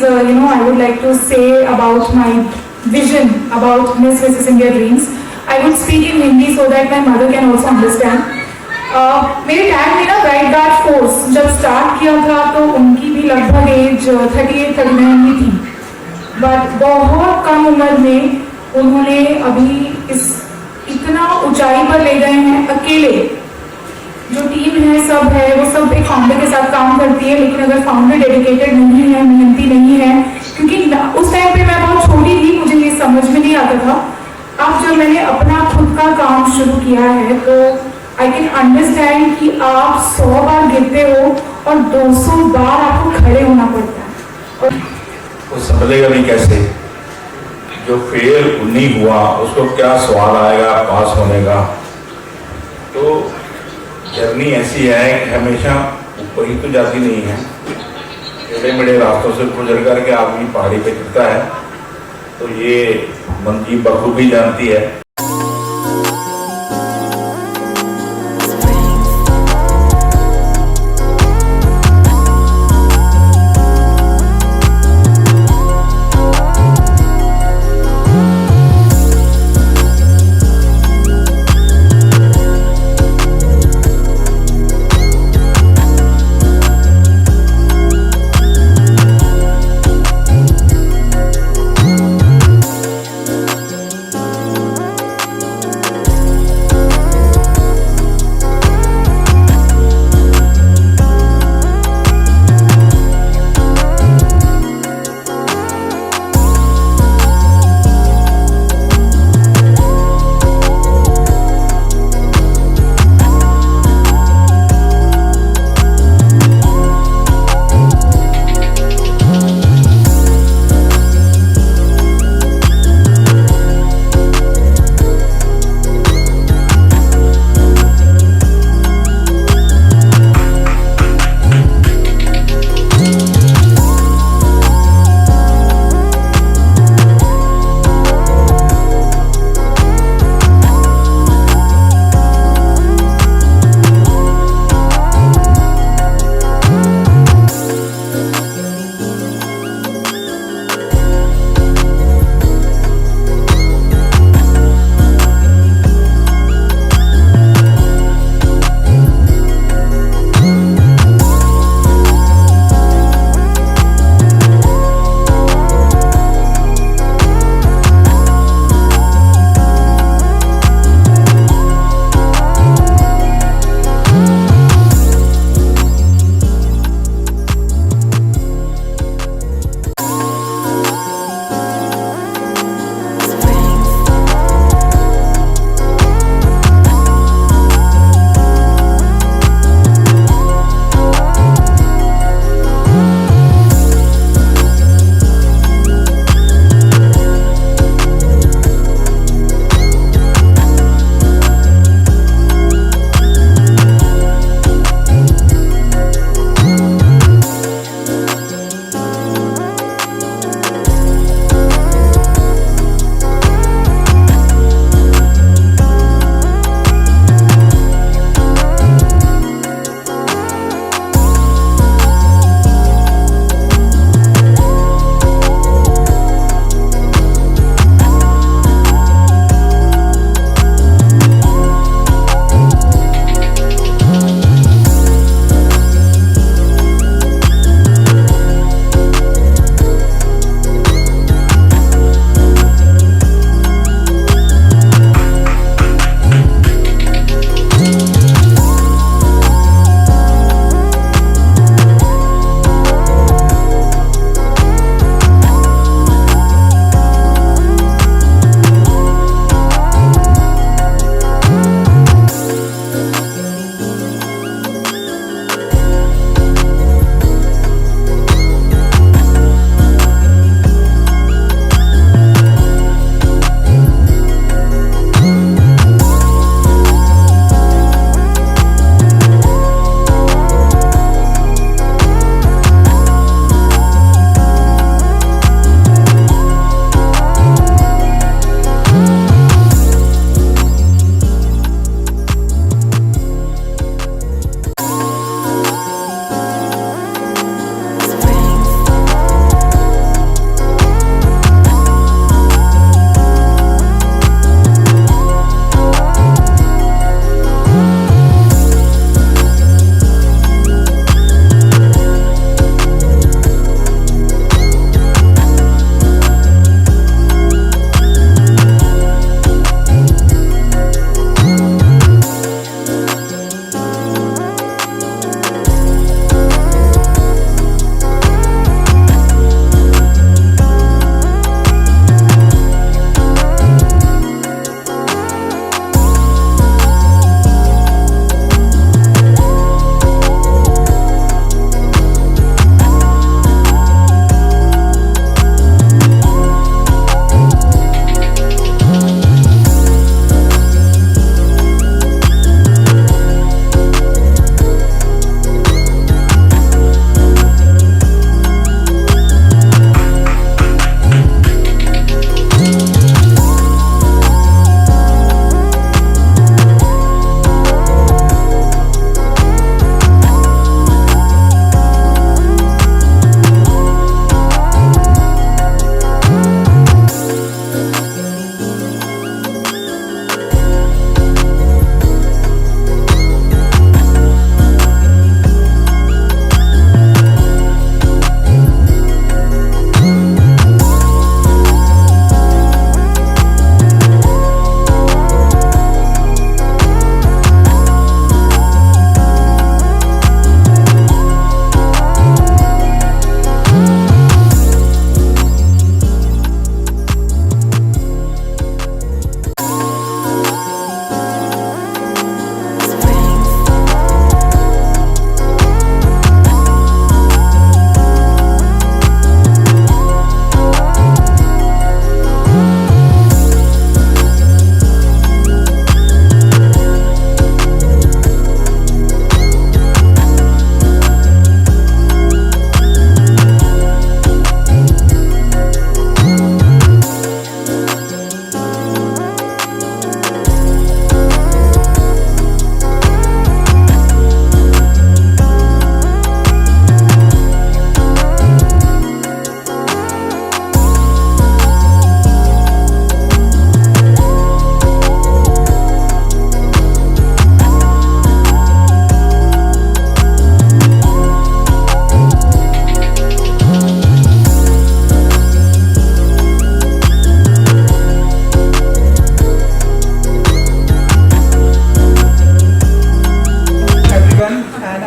I would like to say about my vision about Miss Mrs. India Dreams. I would speak in Hindi so that my mother can also understand. मेरे dad ने ना right guard force जब start किया था तो उनकी भी लगभग एज 38-39 ही थी, बट बहुत कम उम्र में उन्होंने अभी इस इतना ऊंचाई पर ले गए हैं अकेले। जो टीम है सब है वो सब एक फाउंडर के साथ काम करती है, लेकिन अगर फाउंडर डेडिकेटेड नहीं है, मेहनती नहीं है, क्योंकि उस टाइम पे मैं बहुत छोटी थी, मुझे ये समझ में नहीं आता था। अब जब मैंने अपना खुद का काम शुरू किया है तो आई कैन अंडरस्टैंड कि आप 100 बार गिरते हो और 200 बार आपको खड़े होना पड़ता है। वो संभलेगा भी कैसे? जो फेल नहीं हुआ उसको क्या सवाल आएगा पास होने का? तो जर्नी ऐसी है कि हमेशा ऊपर ही तो जाती नहीं है, टेढ़े मेढ़े रास्तों से गुजर करके आदमी पहाड़ी पे चढ़ता है। तो ये मंजी बखूबी जानती है।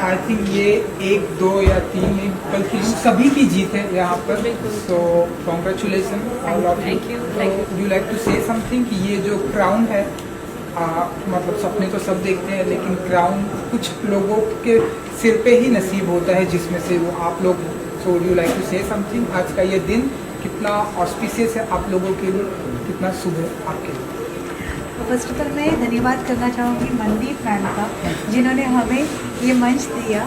आई थिंक ये 1, 2 या 3 नहीं बल्कि सभी की जीत है यहाँ पर। So congratulations all of you. Thank you, thank you. You like to say something कि ये जो क्राउन है, मतलब सपने तो सब देखते हैं लेकिन क्राउन कुछ लोगों के सिर पे ही नसीब होता है, जिसमें से वो आप लोग। So you like to say something, आज का ये दिन कितना ऑस्पिशियस है आप लोगों के लिए, कितना शुभ है आपके लिए? फर्स्ट ऑफ ऑल मैं धन्यवाद करना चाहूँगी मनदीप मैम का, जिन्होंने हमें ये मंच दिया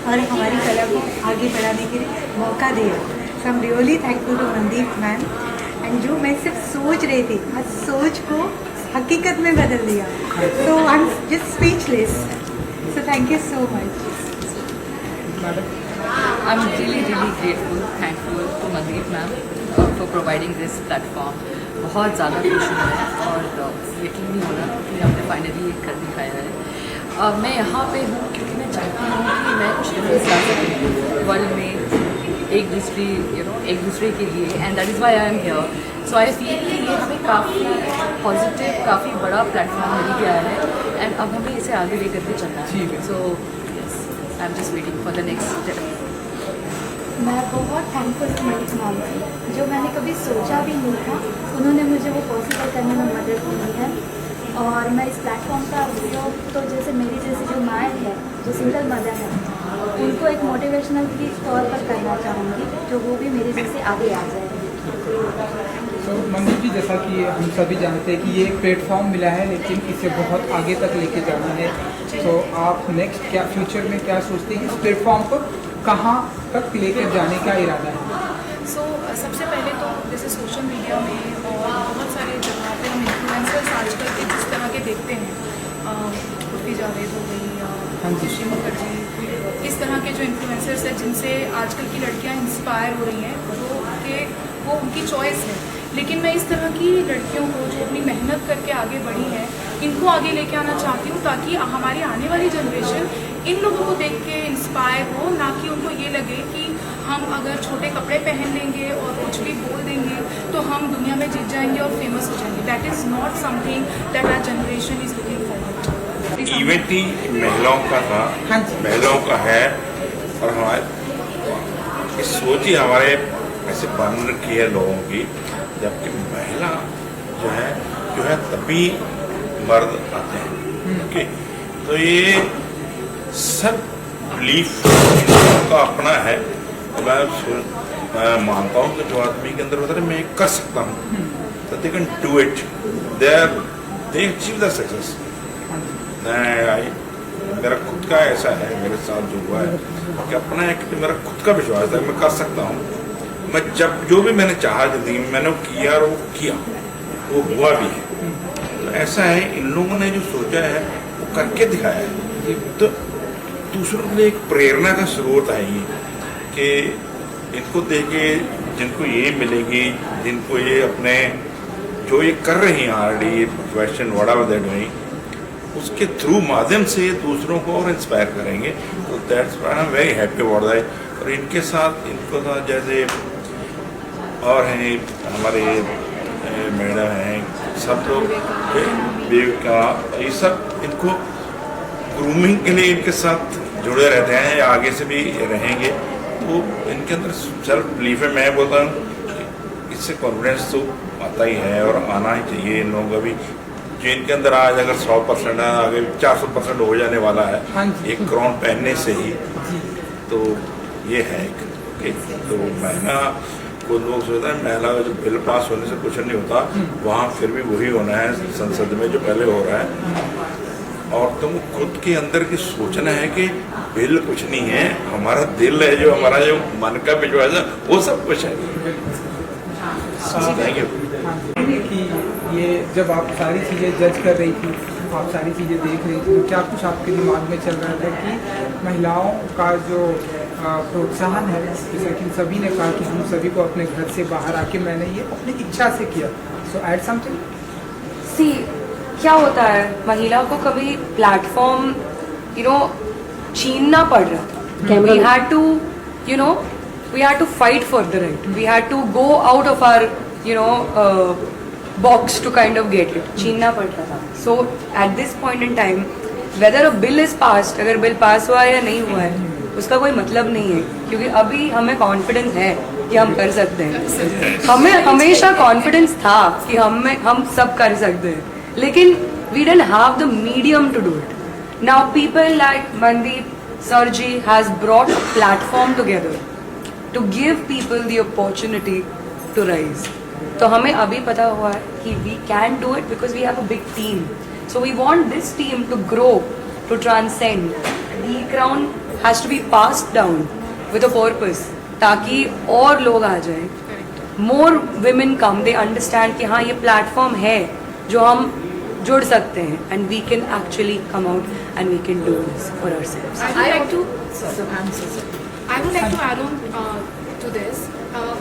और हमारी कला को आगे बढ़ाने के लिए मौका दिया। So I am really thankful to Mandeep ma'am. And जो मैं सिर्फ सोच रही थी, आज सोच को हकीकत में बदल दिया। So I am just speechless. So thank you so much. Madam, I'm really grateful, thankful to Mandeep ma'am for providing this platform. बहुत ज़्यादा खुश हूँ मैं, और यकीन नहीं हो रहा कि हमने फाइनली ये कर दिखाया है। मैं यहाँ पे हूँ क्योंकि मैं चाहती हूँ कि मैं कुछ डिफरेंस ला सकूँ वर्ल्ड में, एक दूसरे के लिए, and that is why I am here. So I feel कि ये हमें काफ़ी पॉजिटिव, काफ़ी बड़ा प्लेटफॉर्म मिल गया है, एंड अब हमें इसे आगे लेकर के चलना ठीक है। है। So yes, I am just waiting for the next step. मैं बहुत थैंकफुल हूँ मनदीप मैम की, जो मैंने कभी सोचा भी नहीं था, उन्होंने मुझे वो पॉसिबल करने में मदद की है। और मैं इस प्लेटफॉर्म का उपयोग तो जैसे मेरी जैसी जो माँ है, जो सिंगल मदर है, उनको एक मोटिवेशनल के तौर पर करना चाहूँगी, जो वो भी मेरे जैसे आगे आ जाए। तो मनदीप जी, जैसा कि हम सभी जानते हैं कि ये एक प्लेटफॉर्म मिला है लेकिन इसे बहुत आगे तक लेके जाना है। तो आप नेक्स्ट क्या फ्यूचर में क्या सोचते हैं, इस प्लेटफॉर्म को कहाँ तक लेकर जाने का इरादा है? सबसे पहले तो जैसे सोशल मीडिया में और बहुत सारे जगह पे हम इन्फ्लुएंसर्स आजकल के जिस तरह के देखते हैं, उर्फी जावेद हो गई या खुशी मुखर्जी, इस तरह के जो इन्फ्लुएंसर्स हैं जिनसे आजकल की लड़कियां इंस्पायर हो रही हैं, वो उनकी चॉइस है। लेकिन मैं इस तरह की लड़कियों को जो अपनी मेहनत करके आगे बढ़ी हैं, इनको आगे लेके आना चाहती हूँ, ताकि हमारी आने वाली जनरेशन इन लोगों को देख के इंस्पायर हो, ना कि उनको ये लगे कि हम अगर छोटे कपड़े पहन लेंगे और कुछ भी बोल देंगे तो हम दुनिया में जीत जाएंगे और फेमस हो जाएंगे। That is not something that our generation is looking forward. Event ही महिलाओं का था, हाँ जी। महिलाओं का है, और हमारे इस सोच ही हमारे ऐसे बन रखी है लोगों की, जबकि महिला जो है तभी मर्द आते हैं। ओके, तो ये सब बिलीफ का अपना है। मैं मानता हूँ कि जो आदमी के अंदर होता है मैं कर सकता हूँ, तो they can do it, they achieve the success. मेरा खुद का ऐसा है, मेरे साथ जो हुआ है कि अपना एक मेरा खुद का विश्वास है, मैं कर सकता हूँ। मैं जब जो भी मैंने चाहा ज़िंदगी में मैंने वो किया, और वो किया, वो हुआ भी है। तो ऐसा है, इन लोगों ने जो सोचा है वो करके दिखाया है, तो दूसरों के लिए एक प्रेरणा का स्रोत है ये, कि इनको देखे जिनको ये मिलेगी, जिनको ये अपने जो ये कर रही हैं already profession whatever they doing, उसके थ्रू माध्यम से दूसरों को और इंस्पायर करेंगे। तो that's why I am very happy about that. और इनके साथ जैसे और हैं हमारे मैडम हैं, सब लोग का ये सब इनको ग्रूमिंग के लिए इनके साथ जुड़े रहते हैं, आगे से भी रहेंगे। तो इनके अंदर सेल्फ बिलीफ है। मैं बोलता हूँ इससे कॉन्फिडेंस तो आता ही है और आना ही चाहिए इन लोगों का भी, जो इनके अंदर आज अगर 100% है, आगे 400% हो जाने वाला है। हाँ जी। एक क्राउन पहनने से ही। तो ये है कि तो महिला को लोग सोचता है महिला जो बिल पास होने से कुछ नहीं होता, वहाँ फिर भी वही होना है संसद में जो पहले हो रहा है। और तुम खुद के अंदर की सोचना है कि बिल कुछ नहीं है, हमारा दिल है, जो हमारा जो मन का विश्वास है वो सब कुछ है। Thank you. कि ये जब आप सारी चीज़ें जज कर रही थी, आप सारी चीज़ें देख रही थी, तो क्या कुछ आपके दिमाग में चल रहा था कि महिलाओं का जो प्रोत्साहन है, जैसे कि सभी ने कहा कि हम सभी को अपने घर से बाहर आके मैंने ये अपनी इच्छा से किया, सो ऐड समथिंग। सी क्या होता है, महिला को कभी प्लेटफॉर्म छीनना पड़ रहा था। We had to we had to fight for the right. We had to go out of our box to kind of get it. छीनना पड़ रहा था. So at this point in time, weather a bill is passed, अगर bill pass हुआ है या नहीं हुआ है उसका कोई मतलब नहीं है, क्योंकि अभी हमें कॉन्फिडेंस है कि हम कर सकते हैं। हमें हमेशा कॉन्फिडेंस था कि हम सब कर सकते हैं, लेकिन we didn't have the medium to do it. Now people like Mandeep sir ji has brought a platform together to give people the opportunity to rise. तो हमें अभी पता हुआ है कि we can do it because we have a big team. So we want this team to grow, to transcend. The crown has to be passed down with a purpose, ताकि और लोग आ जाएं, मोर विमेन कम, दे अंडरस्टैंड कि हाँ ये platform है जो हम जुड़ सकते हैं, and we can actually come out and we can do this for ourselves. I would like to add on to this.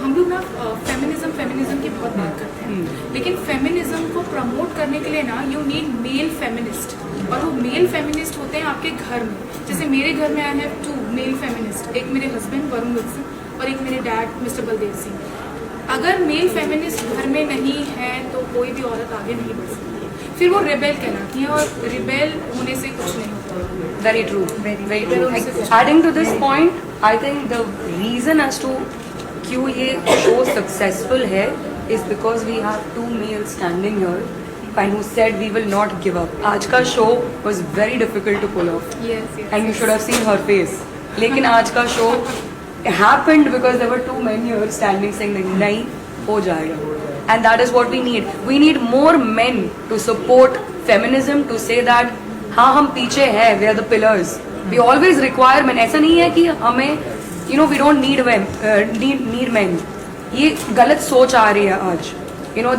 हम लोग ना फेमिनिज्म की बहुत बात करते हैं, लेकिन फेमिनिज्म को प्रमोट करने के लिए ना यू नीड मेल फेमिनिस्ट, और वो मेल फेमिनिस्ट होते हैं आपके घर में। जैसे मेरे घर में आई हैव 2 मेल फेमिनिस्ट, एक मेरे हस्बैंड वरुण विल्सन और एक मेरे डैड मिस्टर बलदेव सिंह। अगर मेल फेमिनिस्ट घर में नहीं है तो कोई भी औरत आगे नहीं बढ़ सकती, फिर वो रिबेल कहलाती है, और रिबेल होने से कुछ नहीं होता। Very true, very true. Adding to this point, I think the reason as to क्यों ये show successful है is because we have 2 males standing here and who said we will not give up. आज का show was very difficult to pull off. Yes. And you should have seen her face. लेकिन आज का show happened because there were 2 men here standing saying that नहीं हो जाएगा. And that is what we need. We need more men to support feminism, to say that हाँ हम पीछे हैं, we are the pillars. We always require men. ऐसा नहीं है कि हमें we don't need men. ये गलत सोच आ रही है आज.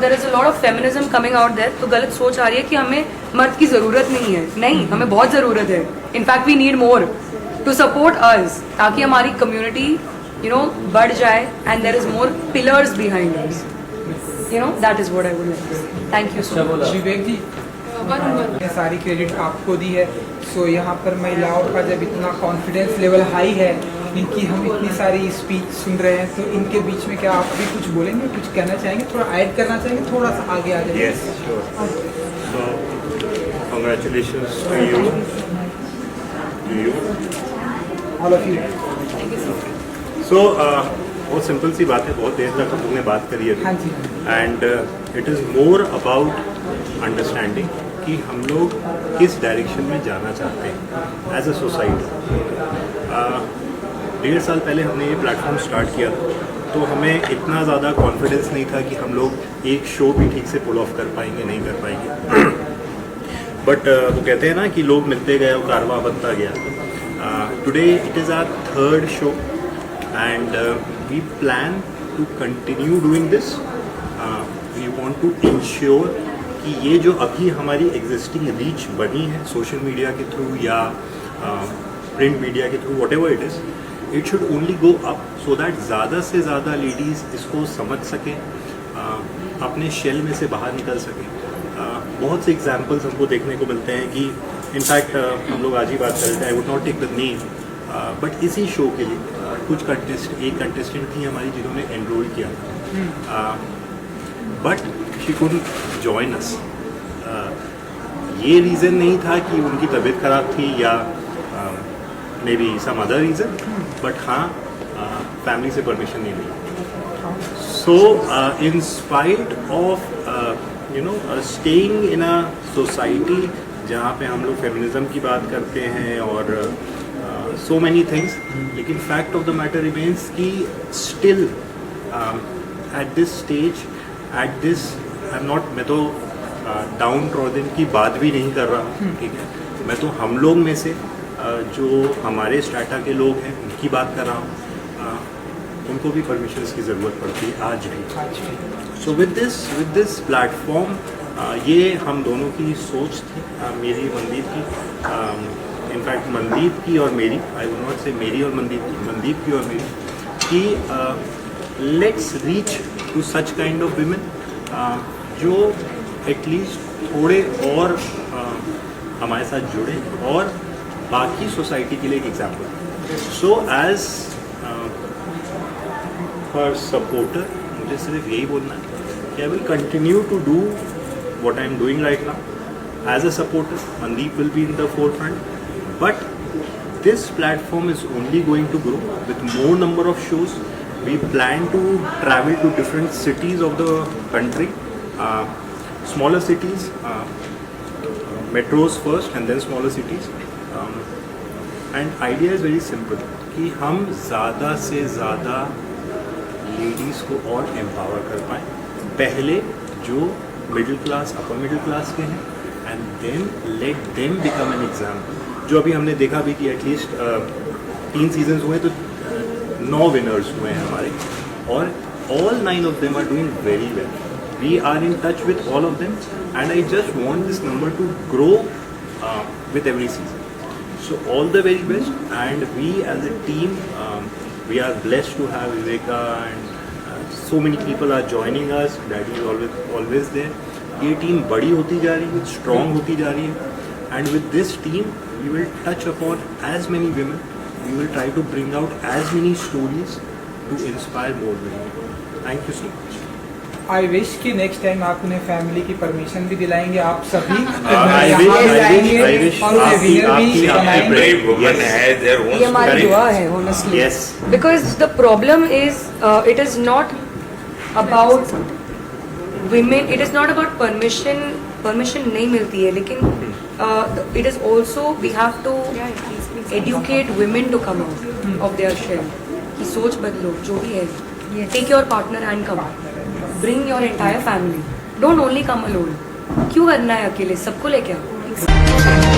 There is a lot of feminism coming out there. तो गलत सोच आ रही है कि हमें मर्द की ज़रूरत नहीं है. नहीं, हमें बहुत ज़रूरत है. In fact, we need more to support us, ताकि हमारी community बढ़ जाए and there is more pillars behind us. That is what I would like to say. Thank you so much. विवेक जी, ये सारी क्रेडिट आपको दी है। सो यहाँ पर महिलाओं का जब इतना कॉन्फिडेंस लेवल हाई है, इनकी हम इतनी सारी स्पीच सुन रहे हैं, तो इनके बीच में क्या आप भी कुछ बोलेंगे, कुछ कहना चाहेंगे, थोड़ा ऐड करना चाहेंगे, थोड़ा सा आगे आ जाएंगे? Yes, sure. So, congratulations to you, all of you. So, बहुत सिंपल सी बात है, बहुत देर तक तुमने बात करी है, हाँ जी। And it is more about understanding कि हम लोग किस डायरेक्शन में जाना चाहते हैं एज अ सोसाइटी। 1.5 साल पहले हमने ये प्लेटफॉर्म स्टार्ट किया था, तो हमें इतना ज़्यादा कॉन्फिडेंस नहीं था कि हम लोग एक शो भी ठीक से पुल ऑफ कर पाएंगे, नहीं कर पाएंगे। बट वो कहते हैं ना कि लोग मिलते गए और कारवां बनता गया। Today it is our 3rd show and we plan to continue doing this. We want to ensure कि ये जो अभी हमारी एग्जिस्टिंग रीच बनी है सोशल मीडिया के थ्रू या प्रिंट मीडिया के through, whatever it is, it should only go up so that ज़्यादा से ज़्यादा लेडीज़ इसको समझ सकें, अपने शेल में से बाहर निकल सकें। बहुत से एग्जाम्पल्स हमको देखने को मिलते हैं कि इनफैक्ट हम लोग आज ही बात कर रहे थे, I would not take the name, but इसी शो के लिए कुछ एक कंटेस्टेंट थी हमारी जिन्होंने एनरोल किया था, but she couldn't join us. ये रीज़न नहीं था कि उनकी तबीयत ख़राब थी या maybe some other reason, but हाँ फैमिली से परमिशन नहीं मिली। So in spite of staying in a society जहाँ पे हम लोग फेमिनिज्म की बात करते हैं और सो मैनी थिंग्स, लेकिन fact of the matter remains कि still at this stage, at this I am not, मैं तो डाउन ट्रॉडन की बात भी नहीं कर रहा हूँ, ठीक है, मैं तो हम लोग में से जो हमारे स्ट्रेटा के लोग हैं उनकी बात कर रहा हूँ, उनको भी परमिशंस की ज़रूरत पड़ती है आज भी। सो विद दिस प्लेटफॉर्म, ये हम दोनों की सोच थी, मेरी मनदीप की, इनफैक्ट मनदीप की और मेरी, आई वुड नॉट से मेरी और मनदीप की और मेरी, कि let's reach to such kind of women जो एटलीस्ट थोड़े और हमारे साथ जुड़े और बाकी सोसाइटी के लिए एक example. So as for supporter मुझे सिर्फ यही बोलना है कि I will continue to do what I am doing right now, as a supporter. Mandeep will be in the forefront, but this platform is only going to grow with more number of shows. We plan to travel to different cities of the country, smaller cities, metros first and then smaller cities. And idea is very simple कि हम ज़्यादा से ज़्यादा ladies को और empower कर पाएँ. पहले जो middle class upper middle class के हैं and then let them become an example. जो अभी हमने देखा भी कि एटलीस्ट 3 सीजन्स हुए तो 9 विनर्स हुए हैं हमारे, और all 9 of them are doing very well. We are in touch with all of them, and I just want this number to grow with every season. So all the very best, and we as a team, we are blessed to have Viveka, and so many people are joining us. Daddy is always there. ये team बड़ी होती जा रही है, strong होती जा रही है, and with this team we will touch upon as many women. We will try to bring out as many stories to inspire more women. Thank you so much. I wish कि next time आप उन्हें family की permission भी दिलाएंगे, आप सभी I यहाँ wish- पे I आएंगे wish और उन्हें आपकी- winner भी आपकी- बनाएंगे. Every woman Yes. has their own ये हमारी story. दुआ है honestly. Yes. Because the problem is it is not about women, it is not about permission नहीं मिलती है, लेकिन it is also we have to educate women to come out of their shell. कि सोच बदलो, जो भी है, take your partner and come, bring your entire family, don't only come alone. क्यों करना है अकेले, सबको लेके आओ.